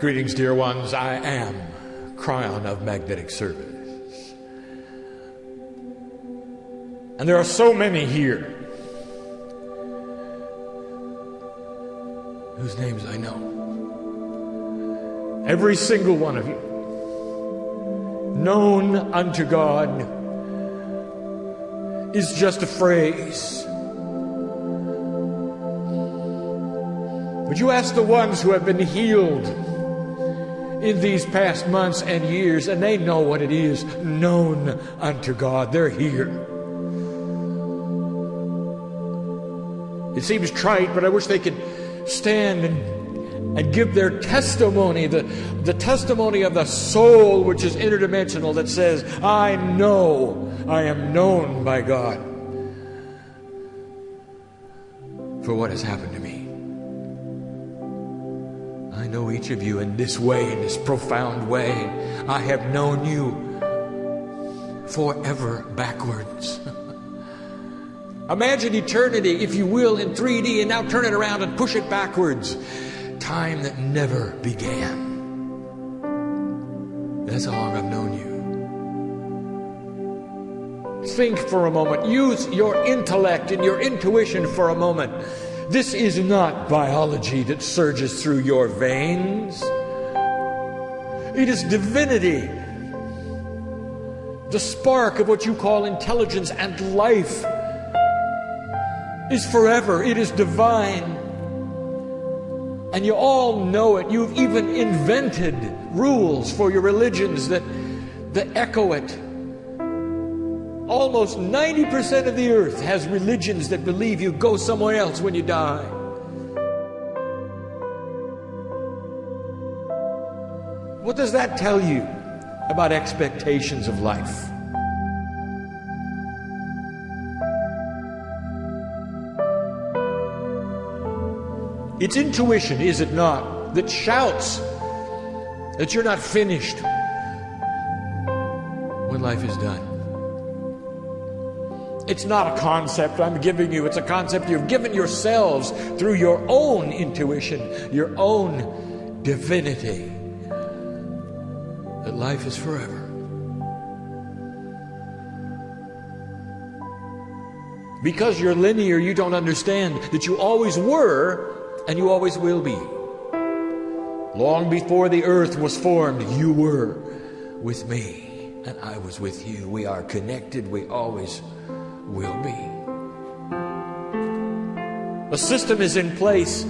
Greetings, dear ones. I am Kryon of Magnetic Service. And there are so many here whose names I know. Every single one of you, known unto God, is just a phrase. But you ask the ones who have been healed in these past months and years, and they know what it is, known unto God. They're here. It seems trite, but I wish they could stand and give their testimony, the testimony of the soul, which is interdimensional, that says, I know I am known by God for what has happened to me. I know each of you in this way, in this profound way. I have known you forever backwards. Imagine eternity, if you will, in 3D, and now turn it around and push it backwards. Time that never began. That's how long I've known you. Think for a moment. Use your intellect and your intuition for a moment. This is not biology that surges through your veins. It is divinity. The spark of what you call intelligence and life is forever. It is divine. And you all know it. You've even invented rules for your religions that echo it. Almost 90% of the earth has religions that believe you go somewhere else when you die. What does that tell you about expectations of life? It's intuition, is it not, that shouts that you're not finished when life is done. It's not a concept I'm giving you. It's a concept you've given yourselves through your own intuition, your own divinity, that life is forever. Because you're linear, you don't understand that you always were and you always will be. Long before the earth was formed, you were with me and I was with you. We are connected. We always will be. A system is in place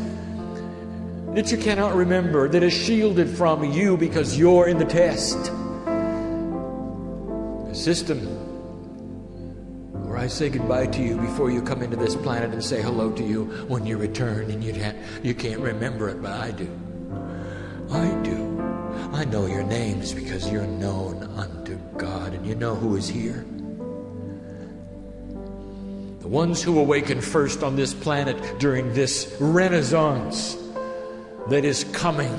that you cannot remember, that is shielded from you because you're in the test. A system where I say goodbye to you before you come into this planet and say hello to you when you return, and you can't remember it, but I do. I do. I know your names because you're known unto God, and you know who is here. The ones who awaken first on this planet during this renaissance that is coming.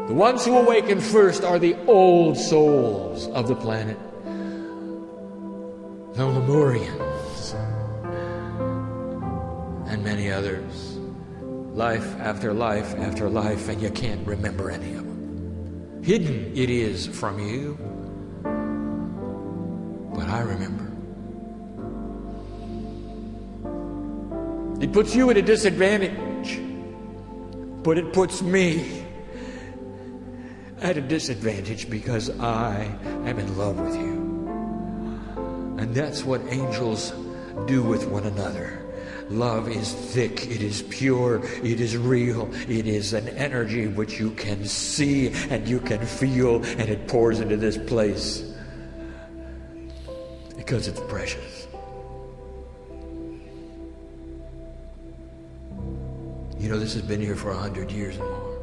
The ones who awaken first are the old souls of the planet. The Lemurians and many others. Life after life after life, and you can't remember any of them. Hidden it is from you, but I remember. It puts you at a disadvantage, but it puts me at a disadvantage because I am in love with you. And that's what angels do with one another. Love is thick, it is pure, it is real, it is an energy which you can see and you can feel, and it pours into this place because it's precious. You know, this has been here for 100 years and more.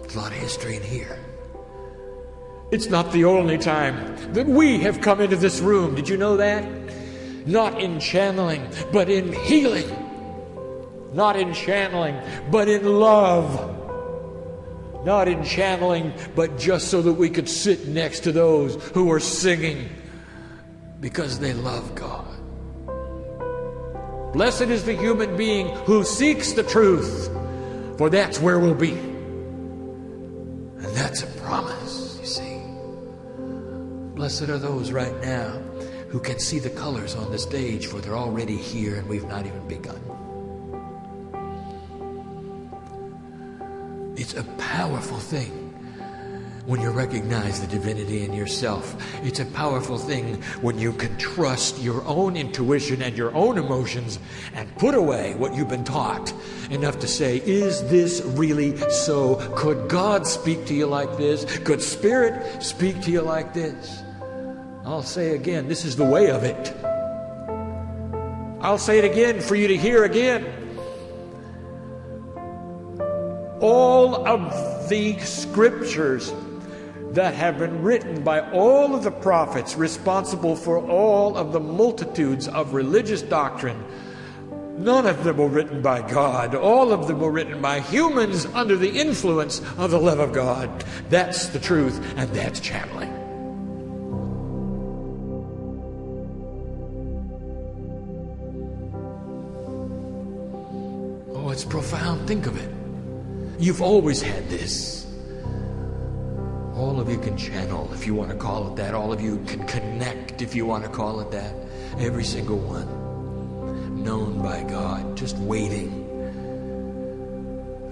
There's a lot of history in here. It's not the only time that we have come into this room. Did you know that? Not in channeling, but in healing. Not in channeling, but in love. Not in channeling, but just so that we could sit next to those who are singing because they love God. Blessed is the human being who seeks the truth, For that's where we'll be. And that's a promise, you see. Blessed are those right now who can see the colors on the stage, for they're already here and we've not even begun. It's a powerful thing when you recognize the divinity in yourself. It's a powerful thing when you can trust your own intuition and your own emotions and put away what you've been taught enough to say, is this really so? Could God speak to you like this? Could Spirit speak to you like this? I'll say again, this is the way of it. I'll say it again for you to hear again. All of the scriptures that have been written by all of the prophets responsible for all of the multitudes of religious doctrine, none of them were written by God. All of them were written by humans under the influence of the love of God. That's the truth, and that's channeling. Oh, it's profound. Think of it. You've always had this. All of you can channel, if you want to call it that. All of you can connect, if you want to call it that. Every single one. Known by God, just waiting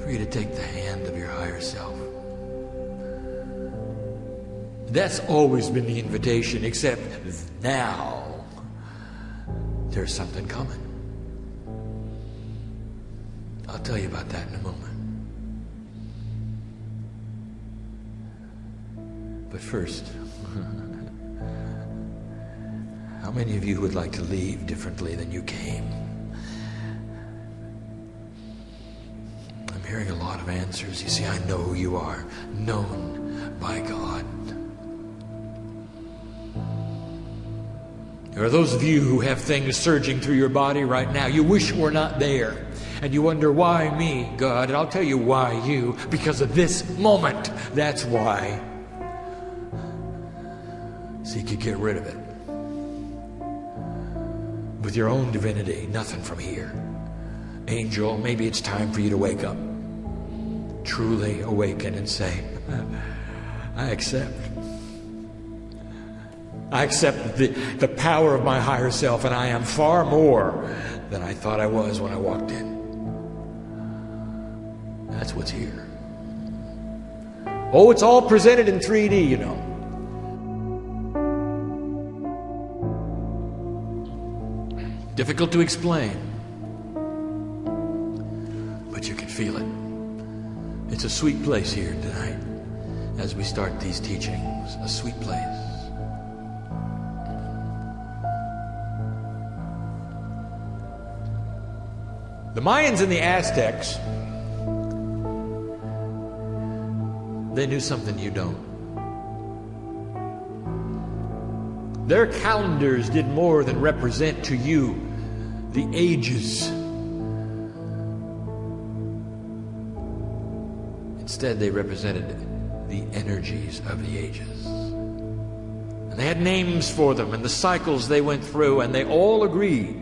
for you to take the hand of your higher self. That's always been the invitation, except now there's something coming. I'll tell you about that in a moment. But first, how many of you would like to leave differently than you came? I'm hearing a lot of answers. You see, I know who you are, known by God. There are those of you who have things surging through your body right now. You wish were not there. And you wonder, why me, God? And I'll tell you why you. Because of this moment. That's why. So you could get rid of it. With your own divinity, nothing from here. Angel, maybe it's time for you to wake up. Truly awaken and say, I accept. I accept the power of my higher self, and I am far more than I thought I was when I walked in. That's what's here. Oh, it's all presented in 3D, you know. Difficult to explain, but you can feel it. It's a sweet place here tonight as we start these teachings. A sweet place. The Mayans and the Aztecs, they knew something you don't. Their calendars did more than represent to you the ages. Instead, they represented the energies of the ages. And they had names for them and the cycles they went through, and they all agreed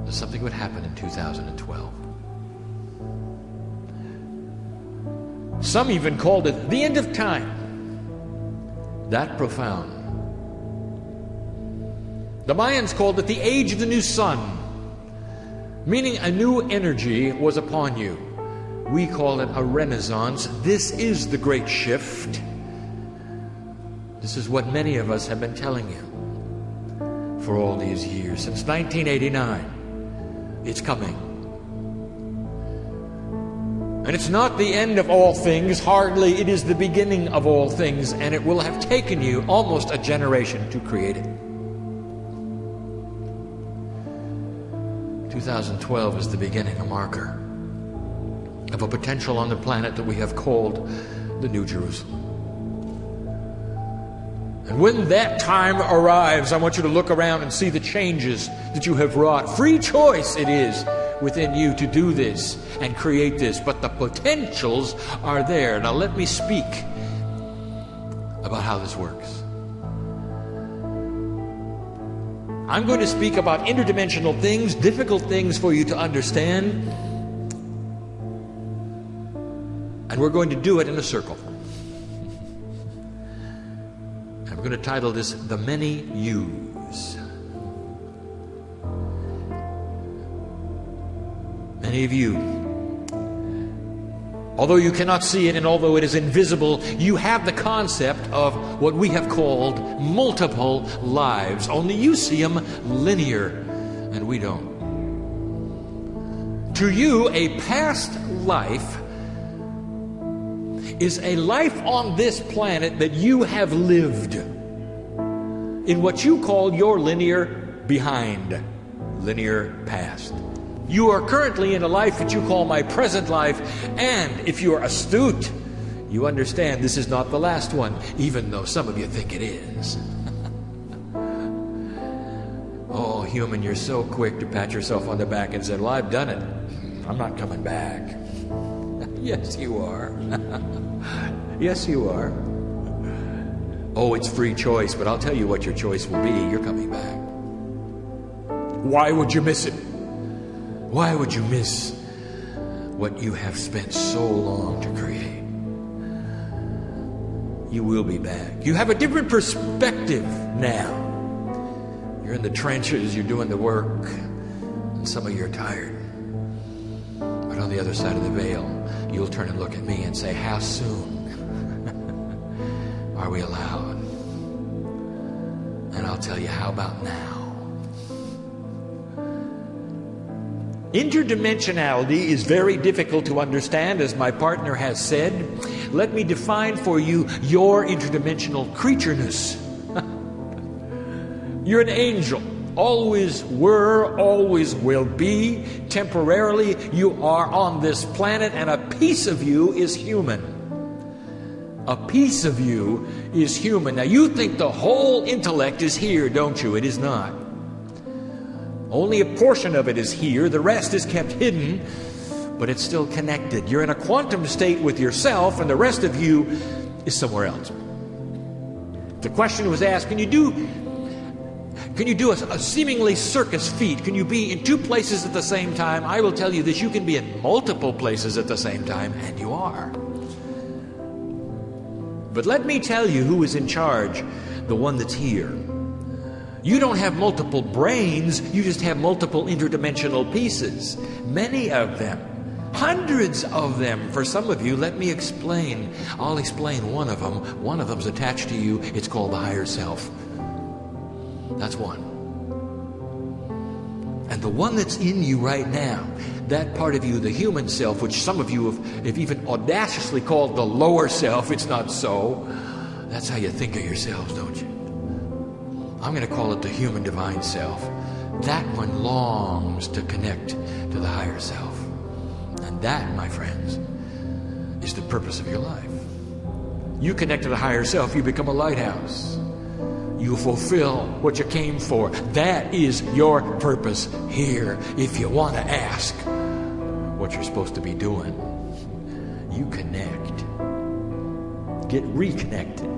that something would happen in 2012. Some even called it the end of time. That profound. The Mayans called it the age of the new sun, meaning a new energy was upon you. We call it a renaissance. This is the great shift. This is what many of us have been telling you for all these years, since 1989. It's coming. And it's not the end of all things, hardly. It is the beginning of all things, and it will have taken you almost a generation to create it. 2012 is the beginning, a marker of a potential on the planet that we have called the New Jerusalem. And when that time arrives, I want you to look around and see the changes that you have wrought. Free choice it is within you to do this and create this, but the potentials are there. Now let me speak about how this works. I'm going to speak about interdimensional things, difficult things for you to understand. And we're going to do it in a circle. I'm going to title this, The Many Yous. Many of you, although you cannot see it and although it is invisible, you have the concept of what we have called multiple lives. Only you see them linear, and we don't. To you, a past life is a life on this planet that you have lived in what you call your linear behind, linear past. You are currently in a life that you call my present life, and if you are astute, you understand this is not the last one, even though some of you think it is. Oh, human, you're so quick to pat yourself on the back and say, well, I've done it. I'm not coming back. Yes, you are. Yes, you are. Oh, it's free choice, but I'll tell you what your choice will be. You're coming back. Why would you miss it? Why would you miss what you have spent so long to create? You will be back. You have a different perspective now. You're in the trenches, you're doing the work, and some of you are tired. But on the other side of the veil, you'll turn and look at me and say, how soon are we allowed? And I'll tell you, how about now? Interdimensionality is very difficult to understand, as my partner has said. Let me define for you your interdimensional creatureness. You're an angel. Always were, always will be. Temporarily, you are on this planet, and a piece of you is human. A piece of you is human. Now, you think the whole intellect is here, don't you? It is not. Only a portion of it is here. The rest is kept hidden, but it's still connected. You're in a quantum state with yourself, and the rest of you is somewhere else. The question was asked, can you do a seemingly circus feat? Can you be in two places at the same time? I will tell you this, you can be in multiple places at the same time, and you are. But let me tell you who is in charge, the one that's here. You don't have multiple brains, you just have multiple interdimensional pieces. Many of them, hundreds of them. For some of you, let me explain. I'll explain one of them. One of them's attached to you. It's called the higher self. That's one. And the one that's in you right now, that part of you, the human self, which some of you have even audaciously called the lower self, it's not so. That's how you think of yourselves, don't you? I'm going to call it the human divine self. That one longs to connect to the higher self. And that, my friends, is the purpose of your life. You connect to the higher self, you become a lighthouse. You fulfill what you came for. That is your purpose here. If you want to ask what you're supposed to be doing, you connect. Get reconnected,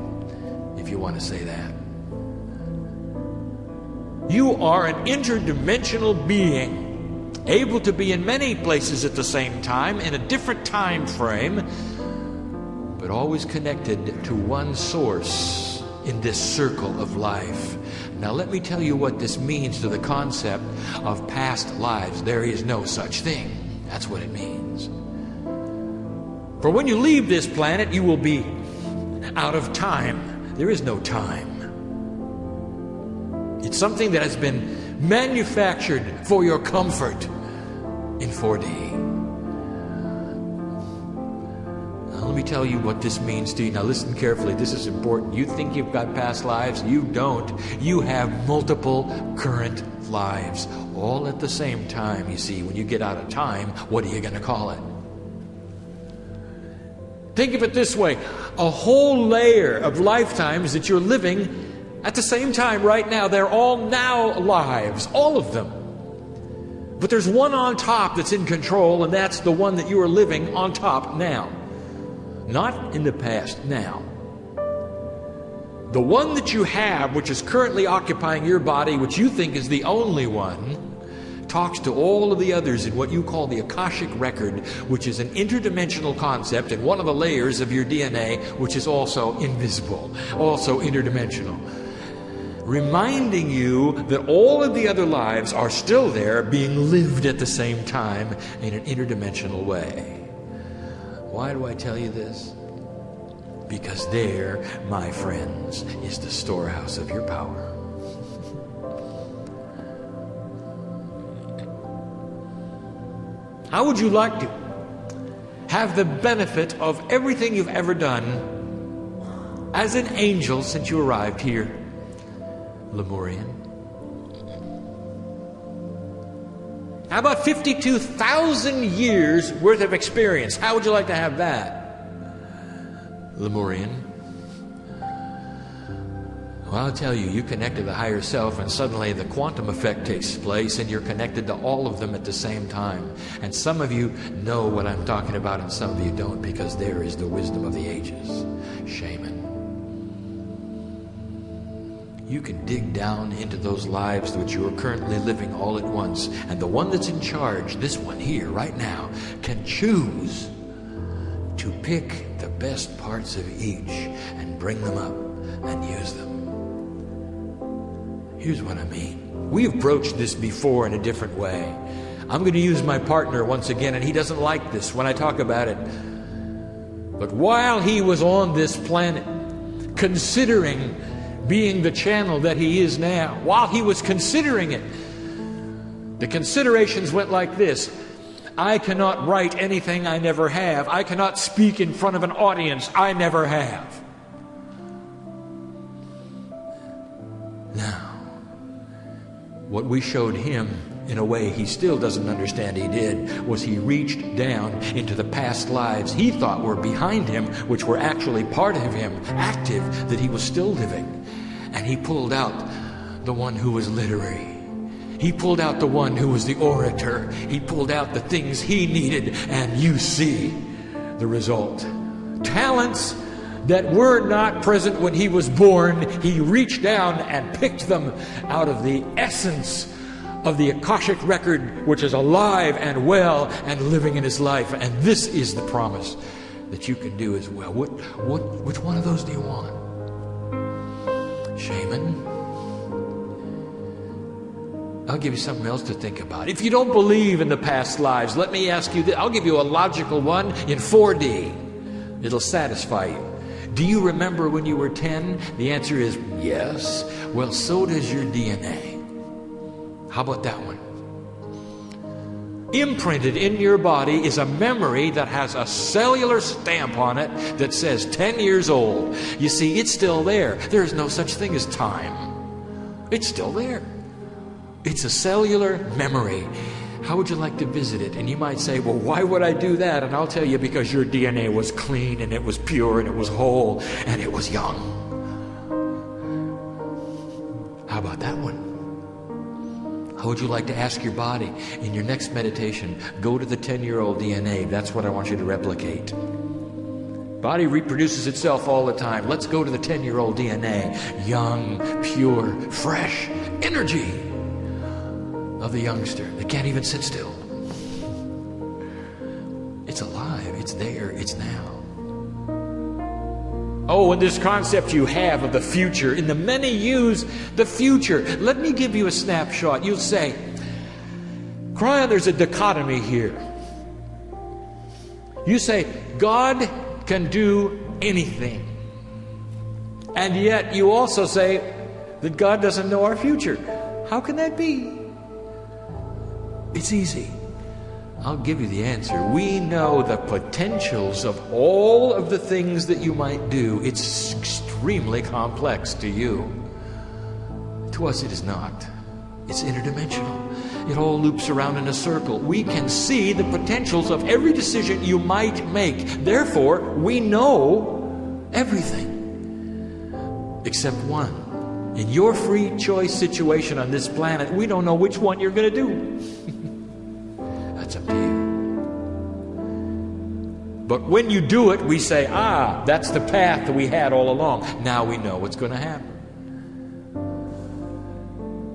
if you want to say that. You are an interdimensional being, able to be in many places at the same time, in a different time frame, but always connected to one source in this circle of life. Now let me tell you what this means to the concept of past lives. There is no such thing. That's what it means. For when you leave this planet, you will be out of time. There is no time. It's something that has been manufactured for your comfort in 4D. Let me tell you what this means to you. Now listen carefully. This is important. You think you've got past lives. You don't. You have multiple current lives. All at the same time, you see. When you get out of time, what are you going to call it? Think of it this way. A whole layer of lifetimes that you're living at the same time right now. They're all now lives. All of them. But there's one on top that's in control, and that's the one that you are living on top now. Not in the past, now. The one that you have, which is currently occupying your body, which you think is the only one, talks to all of the others in what you call the Akashic record, which is an interdimensional concept and one of the layers of your DNA, which is also invisible, also interdimensional. Reminding you that all of the other lives are still there, being lived at the same time in an interdimensional way. Why do I tell you this? Because there, my friends, is the storehouse of your power. How would you like to have the benefit of everything you've ever done as an angel since you arrived here, Lemurian? How about 52,000 years worth of experience? How would you like to have that, Lemurian? Well, I'll tell you, you connect to the higher self and suddenly the quantum effect takes place and you're connected to all of them at the same time. And some of you know what I'm talking about and some of you don't, because there is the wisdom of the ages. Shaman. You can dig down into those lives which you are currently living all at once. And the one that's in charge, this one here, right now, can choose to pick the best parts of each and bring them up and use them. Here's what I mean. We have broached this before in a different way. I'm going to use my partner once again, and he doesn't like this when I talk about it. But while he was on this planet, considering being the channel that he is now, while he was considering it, the considerations went like this. I cannot write anything I never have. I cannot speak in front of an audience I never have. Now, what we showed him, in a way he still doesn't understand he did, was he reached down into the past lives he thought were behind him, which were actually part of him, active, that he was still living. And he pulled out the one who was literary. He pulled out the one who was the orator. He pulled out the things he needed, and you see the result. Talents that were not present when he was born, he reached down and picked them out of the essence of the Akashic record, which is alive and well and living in his life. And this is the promise that you can do as well. Which one of those do you want? Shaman? I'll give you something else to think about. If you don't believe in the past lives, let me ask you this. I'll give you a logical one in 4D. It'll satisfy you. Do you remember when you were 10? The answer is yes. Well, so does your DNA. How about that one? Imprinted in your body is a memory that has a cellular stamp on it that says 10 years old. You see, it's still there. There's no such thing as time. It's still there. It's a cellular memory. How would you like to visit it? And you might say, well, why would I do that? And I'll tell you, because your DNA was clean and it was pure and it was whole and it was young. How about that one? How would you like to ask your body in your next meditation, go to the 10-year-old DNA. That's what I want you to replicate. Body reproduces itself all the time. Let's go to the 10-year-old DNA. Young, pure, fresh energy of the youngster that can't even sit still. It's alive. It's there. It's now. Oh, and this concept you have of the future, and the many use the future. Let me give you a snapshot. You'll say, Kryon, there's a dichotomy here. You say, God can do anything. And yet you also say that God doesn't know our future. How can that be? It's easy. I'll give you the answer. We know the potentials of all of the things that you might do. It's extremely complex to you. To us, it is not. It's interdimensional. It all loops around in a circle. We can see the potentials of every decision you might make. Therefore, we know everything except one. In your free choice situation on this planet, we don't know which one you're going to do. That's up to you. But when you do it, we say, that's the path that we had all along. Now we know what's going to happen.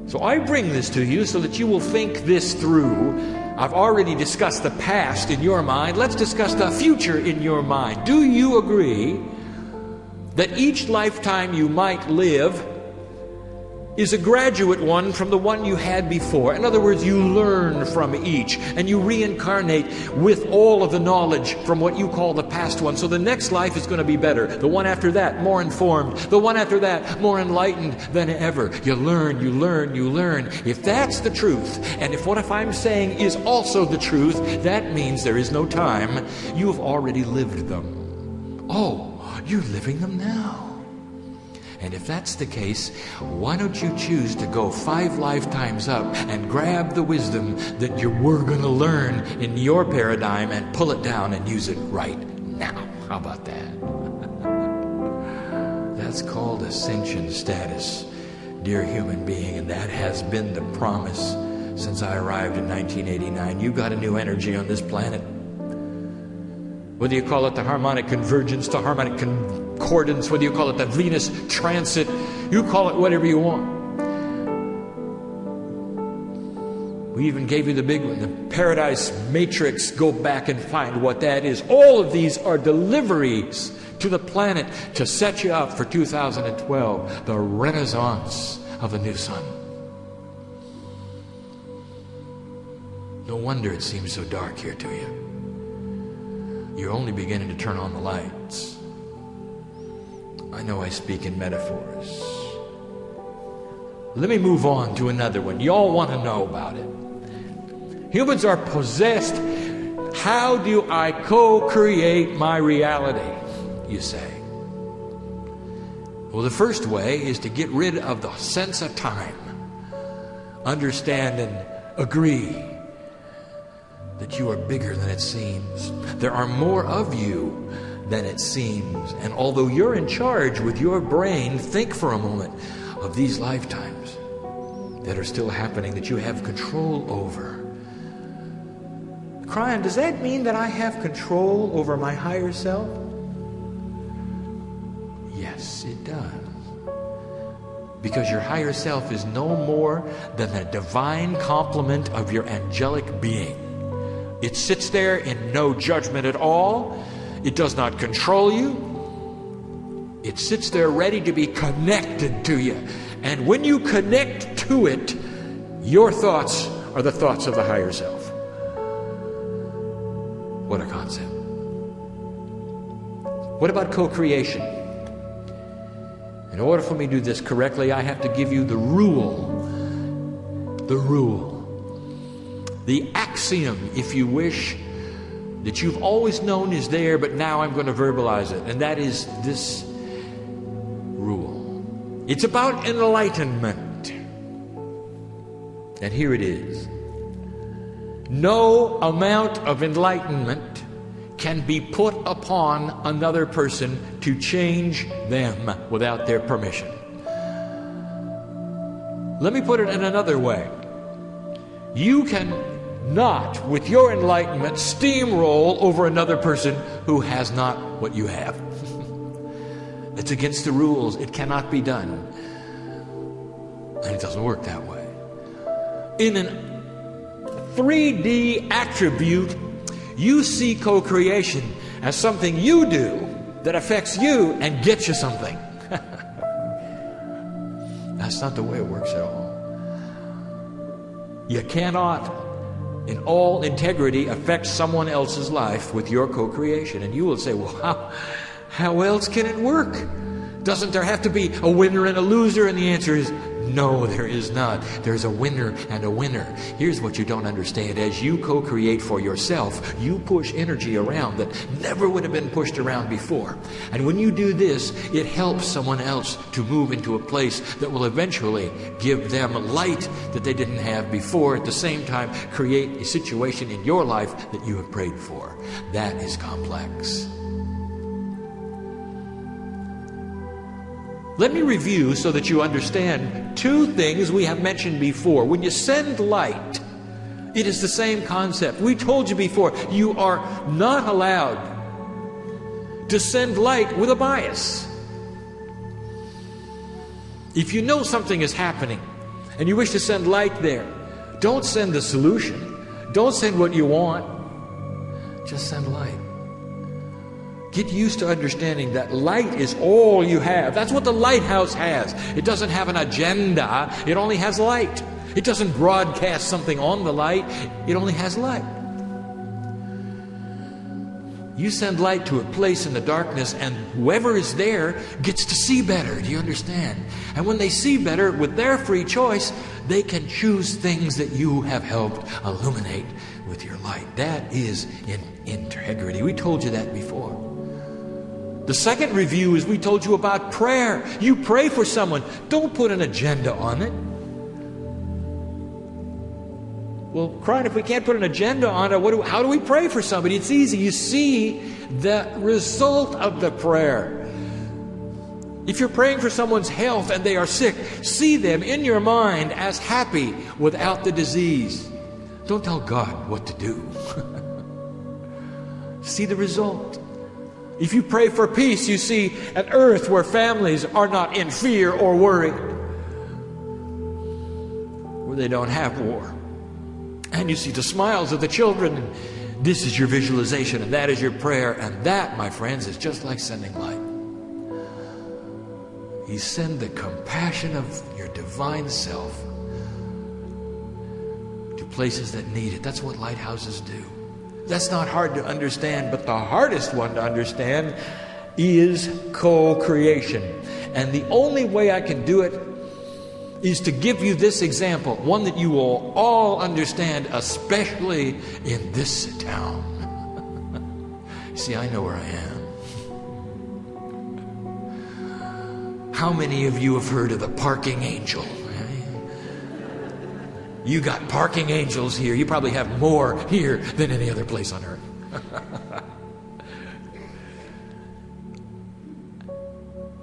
So I bring this to you so that you will think this through. I've already discussed the past in your mind. Let's discuss the future in your mind. Do you agree that each lifetime you might live is a graduate one from the one you had before? In other words, you learn from each and you reincarnate with all of the knowledge from what you call the past one. So the next life is going to be better. The one after that, more informed. The one after that, more enlightened than ever. You learn, you learn, you learn. If that's the truth, and if what I'm saying is also the truth, that means there is no time. You have already lived them. Oh, you're living them now. And if that's the case, why don't you choose to go 5 lifetimes up and grab the wisdom that you were going to learn in your paradigm and pull it down and use it right now? How about that? That's called ascension status, dear human being, and that has been the promise since I arrived in 1989. You got a new energy on this planet. Whether you call it the harmonic convergence, the harmonic concordance, whether you call it the Venus transit, you call it whatever you want. We even gave you the big one, the Paradise Matrix. Go back and find what that is. All of these are deliveries to the planet to set you up for 2012, the renaissance of the new sun. No wonder it seems so dark here to you. You're only beginning to turn on the lights. I know I speak in metaphors. Let me move on to another one. You all want to know about it. Humans are possessed. How do I co-create my reality, you say? Well, the first way is to get rid of the sense of time. Understand and agree that you are bigger than it seems. There are more of you than it seems. And although you're in charge with your brain, think for a moment of these lifetimes that are still happening that you have control over. Kryon, does that mean that I have control over my higher self? Yes, it does. Because your higher self is no more than the divine complement of your angelic being. It sits there in no judgment at all. It does not control you. It sits there ready to be connected to you. And when you connect to it, your thoughts are the thoughts of the higher self. What a concept. What about co-creation? In order for me to do this correctly, I have to give you the rule. The rule. The axiom, if you wish, that you've always known is there, but now I'm going to verbalize it. And that is this rule. It's about enlightenment. And here it is. No amount of enlightenment can be put upon another person to change them without their permission. Let me put it in another way. You can not, with your enlightenment, steamroll over another person who has not what you have. It's against the rules. It cannot be done. And it doesn't work that way. In an 3D attribute, you see co-creation as something you do that affects you and gets you something. That's not the way it works at all. You cannot, in all integrity, affect someone else's life with your co-creation. And you will say, well, how else can it work? Doesn't there have to be a winner and a loser? And the answer is, no, there is not. There's a winner and a winner. Here's what you don't understand. As you co-create for yourself, you push energy around that never would have been pushed around before. And when you do this, it helps someone else to move into a place that will eventually give them light that they didn't have before. At the same time, create a situation in your life that you have prayed for. That is complex. Let me review so that you understand two things we have mentioned before. When you send light, it is the same concept. We told you before, you are not allowed to send light with a bias. If you know something is happening and you wish to send light there, don't send the solution. Don't send what you want. Just send light. Get used to understanding that light is all you have. That's what the lighthouse has. It doesn't have an agenda. It only has light. It doesn't broadcast something on the light. It only has light. You send light to a place in the darkness, and whoever is there gets to see better. Do you understand? And when they see better, with their free choice, they can choose things that you have helped illuminate with your light. That is in integrity. We told you that before. The second review is we told you about prayer. You pray for someone. Don't put an agenda on it. Well, Kryon, if we can't put an agenda on it, how do we pray for somebody? It's easy. You see the result of the prayer. If you're praying for someone's health and they are sick, see them in your mind as happy without the disease. Don't tell God what to do. See the result. If you pray for peace, you see an earth where families are not in fear or worry, where they don't have war. And you see the smiles of the children. And this is your visualization, and that is your prayer. And that, my friends, is just like sending light. You send the compassion of your divine self to places that need it. That's what lighthouses do. That's not hard to understand, but the hardest one to understand is co-creation. And the only way I can do it is to give you this example, one that you will all understand, especially in this town. See, I know where I am. How many of you have heard of the parking angel? You got parking angels here. You probably have more here than any other place on earth.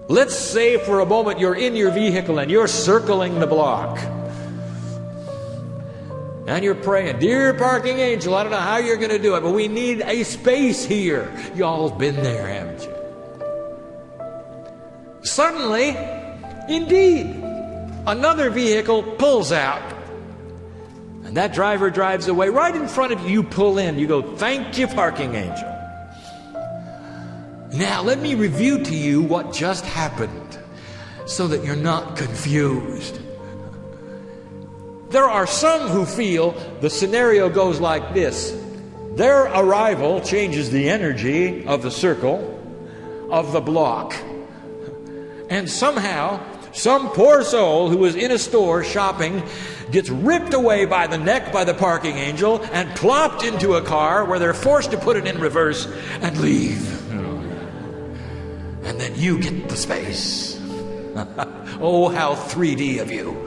Let's say for a moment you're in your vehicle and you're circling the block. And you're praying, dear parking angel, I don't know how you're going to do it, but we need a space here. Y'all been there, haven't you? Suddenly, indeed, another vehicle pulls out. And that driver drives away. Right in front of you, you pull in. You go, thank you, parking angel. Now, let me review to you what just happened so that you're not confused. There are some who feel the scenario goes like this. Their arrival changes the energy of the circle, of the block. And somehow, some poor soul who was in a store shopping gets ripped away by the neck by the parking angel and plopped into a car where they're forced to put it in reverse and leave. And then you get the space. Oh, how 3D of you.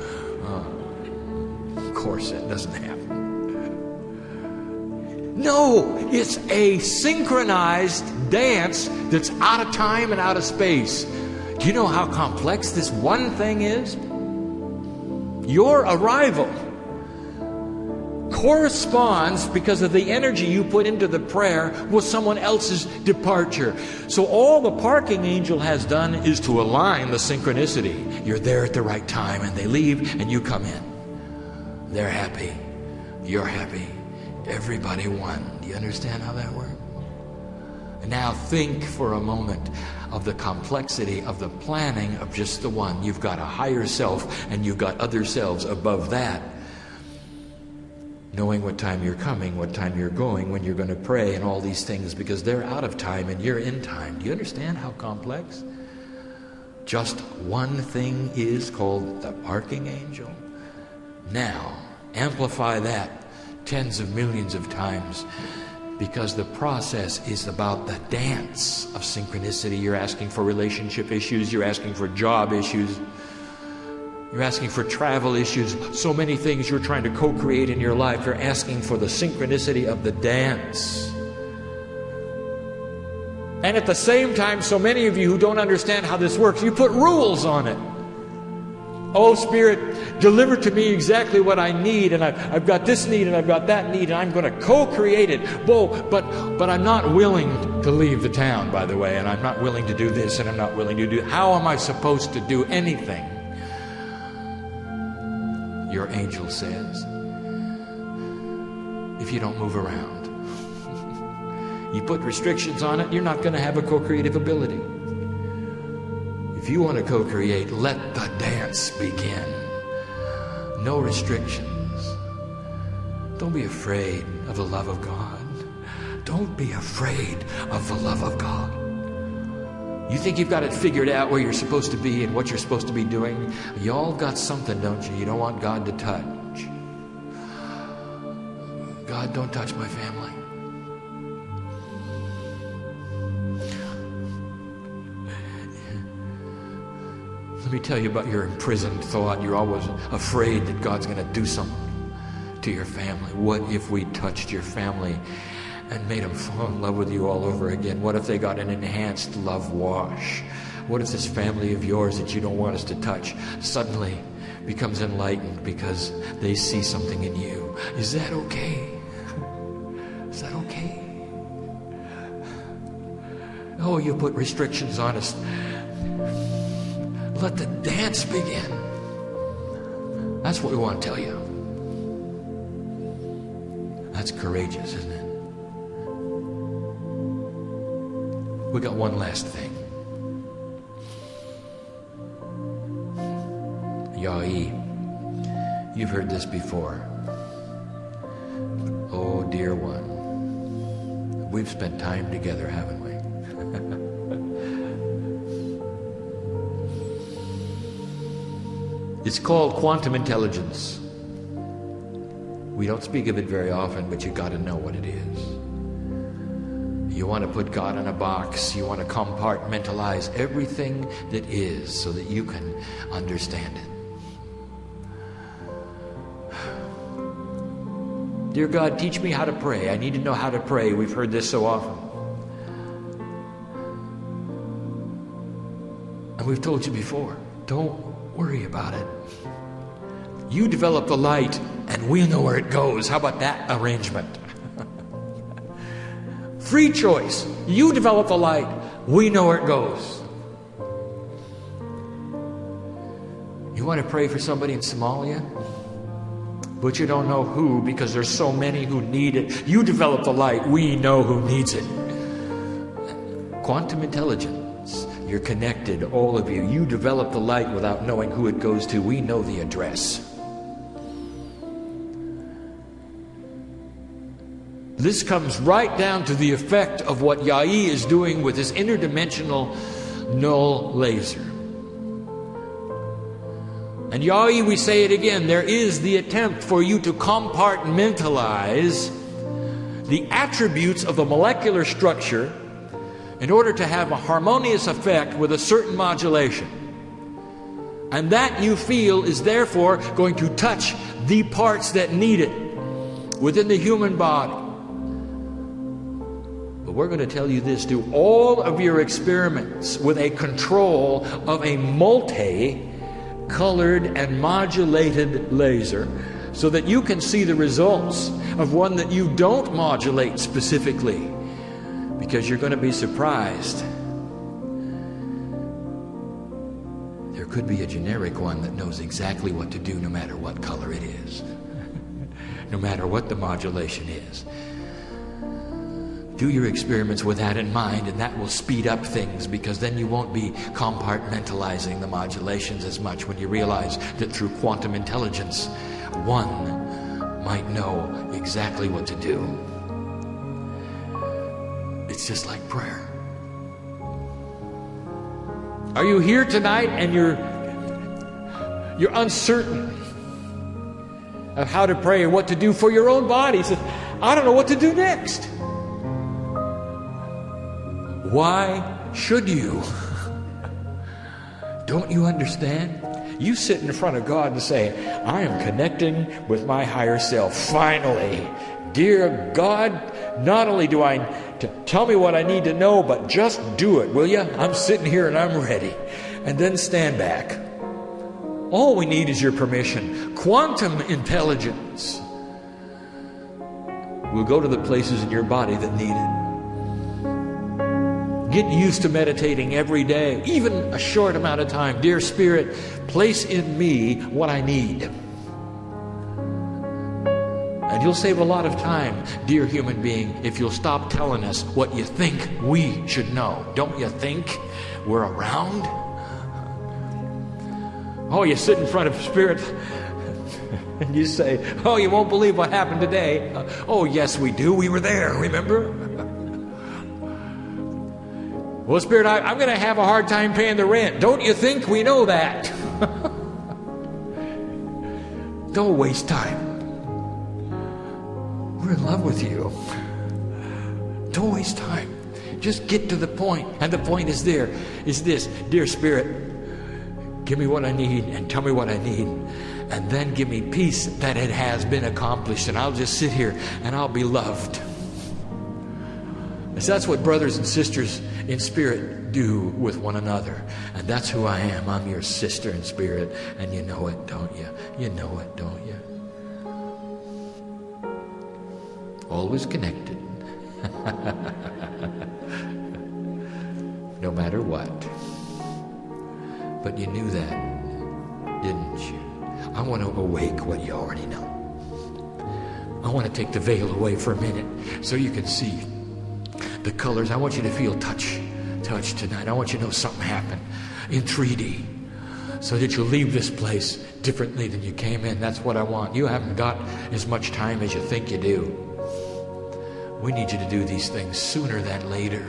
Of course, it doesn't happen. No, it's a synchronized dance that's out of time and out of space. Do you know how complex this one thing is? Your arrival corresponds, because of the energy you put into the prayer, with someone else's departure. So all the parking angel has done is to align the synchronicity. You're there at the right time, and they leave, and you come in. They're happy. You're happy. Everybody won. Do you understand how that works? Now think for a moment of the complexity of the planning of just the one. You've got a higher self, and you've got other selves above that. Knowing what time you're coming, what time you're going, when you're going to pray, and all these things, because they're out of time and you're in time. Do you understand how complex? Just one thing is called the parking angel. Now, amplify that tens of millions of times, because the process is about the dance of synchronicity. You're asking for relationship issues. You're asking for job issues. You're asking for travel issues. So many things you're trying to co-create in your life. You're asking for the synchronicity of the dance. And at the same time, so many of you who don't understand how this works, you put rules on it. Oh, Spirit, deliver to me exactly what I need, and I've got this need and I've got that need, and I'm going to co-create it. Whoa, but I'm not willing to leave the town, by the way, and I'm not willing to do this, and I'm not willing to do... How am I supposed to do anything? Your angel says, if you don't move around, you put restrictions on it, you're not going to have a co-creative ability. If you want to co-create, let the dance begin. No restrictions. Don't be afraid of the love of God. Don't be afraid of the love of God. You think you've got it figured out where you're supposed to be and what you're supposed to be doing? You all got something, don't you? You don't want God to touch. God, don't touch my family. Let me tell you about your imprisoned thought. You're always afraid that God's going to do something to your family. What if we touched your family and made them fall in love with you all over again? What if they got an enhanced love wash? What if this family of yours that you don't want us to touch suddenly becomes enlightened because they see something in you? Is that okay? Is that okay? Oh, you put restrictions on us. Let the dance begin. That's what we want to tell you. That's courageous, isn't it? We got one last thing. Yahweh. You've heard this before. Oh, dear one. We've spent time together, haven't we? It's called quantum intelligence. We don't speak of it very often, but you got to know what it is. You want to put God in a box. You want to compartmentalize everything that is so that you can understand it. Dear God, teach me how to pray. I need to know how to pray. We've heard this so often. And we've told you before, don't worry about it. You develop the light and we know where it goes. How about that arrangement? Free choice. You develop the light. We know where it goes. You want to pray for somebody in Somalia? But you don't know who because there's so many who need it. You develop the light. We know who needs it. Quantum intelligence. You're connected, all of you. You develop the light without knowing who it goes to. We know the address. This comes right down to the effect of what Yahweh is doing with his interdimensional null laser. And Yahweh, we say it again, there is the attempt for you to compartmentalize the attributes of the molecular structure in order to have a harmonious effect with a certain modulation. And that you feel is therefore going to touch the parts that need it within the human body. But we're going to tell you this: do all of your experiments with a control of a multi-colored and modulated laser so that you can see the results of one that you don't modulate specifically. Because you're going to be surprised. There could be a generic one that knows exactly what to do no matter what color it is. No matter what the modulation is. Do your experiments with that in mind, and that will speed up things, because then you won't be compartmentalizing the modulations as much when you realize that through quantum intelligence, one might know exactly what to do. It's just like prayer. Are you here tonight and you're uncertain of how to pray or what to do for your own body? Says, I don't know what to do next. Why should you? Don't you understand? You sit in front of God and say, I am connecting with my higher self. Finally, dear God, not only do I tell me what I need to know, but just do it, will you? I'm sitting here and I'm ready. And then stand back. All we need is your permission. Quantum intelligence will go to the places in your body that need it. Get used to meditating every day, even a short amount of time. Dear Spirit, place in me what I need. And you'll save a lot of time, dear human being, if you'll stop telling us what you think we should know. Don't you think we're around? Oh, you sit in front of Spirit and you say, oh, you won't believe what happened today. Oh, yes, we do. We were there, remember? Well, Spirit, I'm going to have a hard time paying the rent. Don't you think we know that? Don't waste time. We're in love with you. Don't waste time. Just get to the point. And the point is this. Dear Spirit, give me what I need and tell me what I need. And then give me peace that it has been accomplished. And I'll just sit here and I'll be loved. That's what brothers and sisters in spirit do with one another. And that's who I am. I'm your sister in spirit. And you know it, don't you? You know it, don't you? Always connected. No matter what. But you knew that, didn't you? I want to awake what you already know. I want to take the veil away for a minute so you can see the colors. I want you to feel touch tonight. I want you to know something happened in 3D so that you'll leave this place differently than you came in. That's what I want. You haven't got as much time as you think you do. We need you to do these things sooner than later.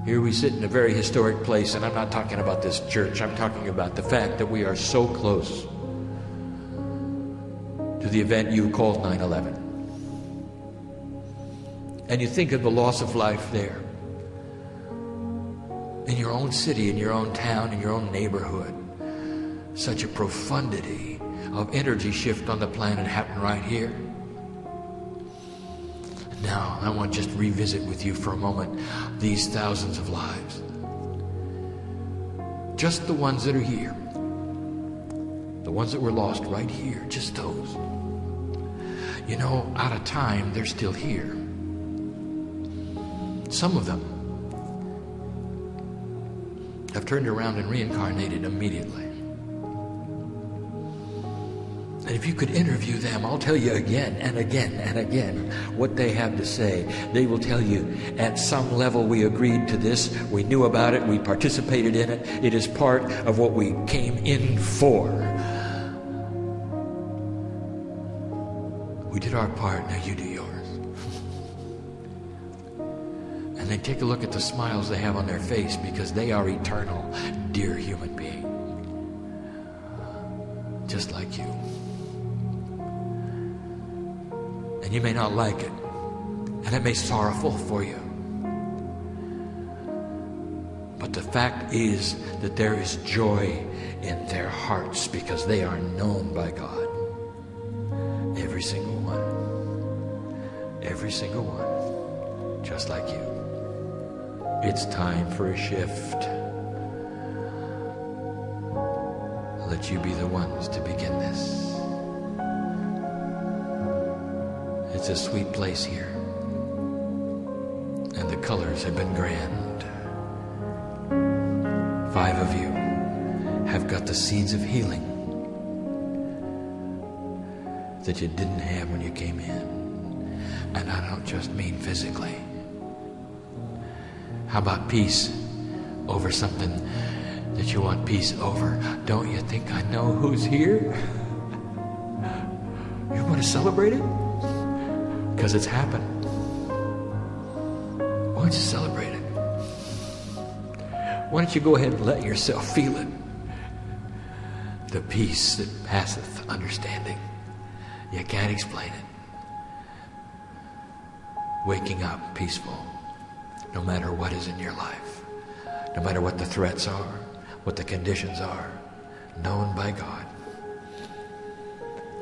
Here we sit in a very historic place, and I'm not talking about this church. I'm talking about the fact that we are so close to the event you called 9/11. And you think of the loss of life there. In your own city, in your own town, in your own neighborhood. Such a profundity of energy shift on the planet happened right here. Now, I want to just revisit with you for a moment these thousands of lives. Just the ones that are here. The ones that were lost right here. Just those. You know, out of time, they're still here. Some of them have turned around and reincarnated immediately. And if you could interview them, I'll tell you again and again and again what they have to say. They will tell you, at some level we agreed to this, we knew about it, we participated in it, it is part of what we came in for. We did our part, now you do yours. And then take a look at the smiles they have on their face because they are eternal, dear human being. Just like you. And you may not like it. And it may be sorrowful for you. But the fact is that there is joy in their hearts because they are known by God. Every single one. Every single one. Just like you. It's time for a shift. Let you be the ones to begin this. It's a sweet place here. And the colors have been grand. 5 of you have got the seeds of healing that you didn't have when you came in. And I don't just mean physically. How about peace over something that you want peace over? Don't you think I know who's here? You want to celebrate it? Because it's happened. Why don't you celebrate it? Why don't you go ahead and let yourself feel it? The peace that passeth understanding. You can't explain it. Waking up peaceful. No matter what is in your life, no matter what the threats are, what the conditions are, known by God.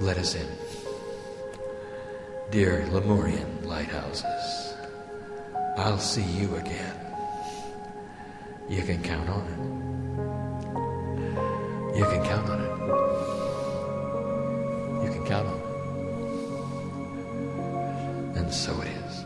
Let us in. Dear Lemurian lighthouses, I'll see you again. You can count on it. You can count on it. You can count on it. And so it is.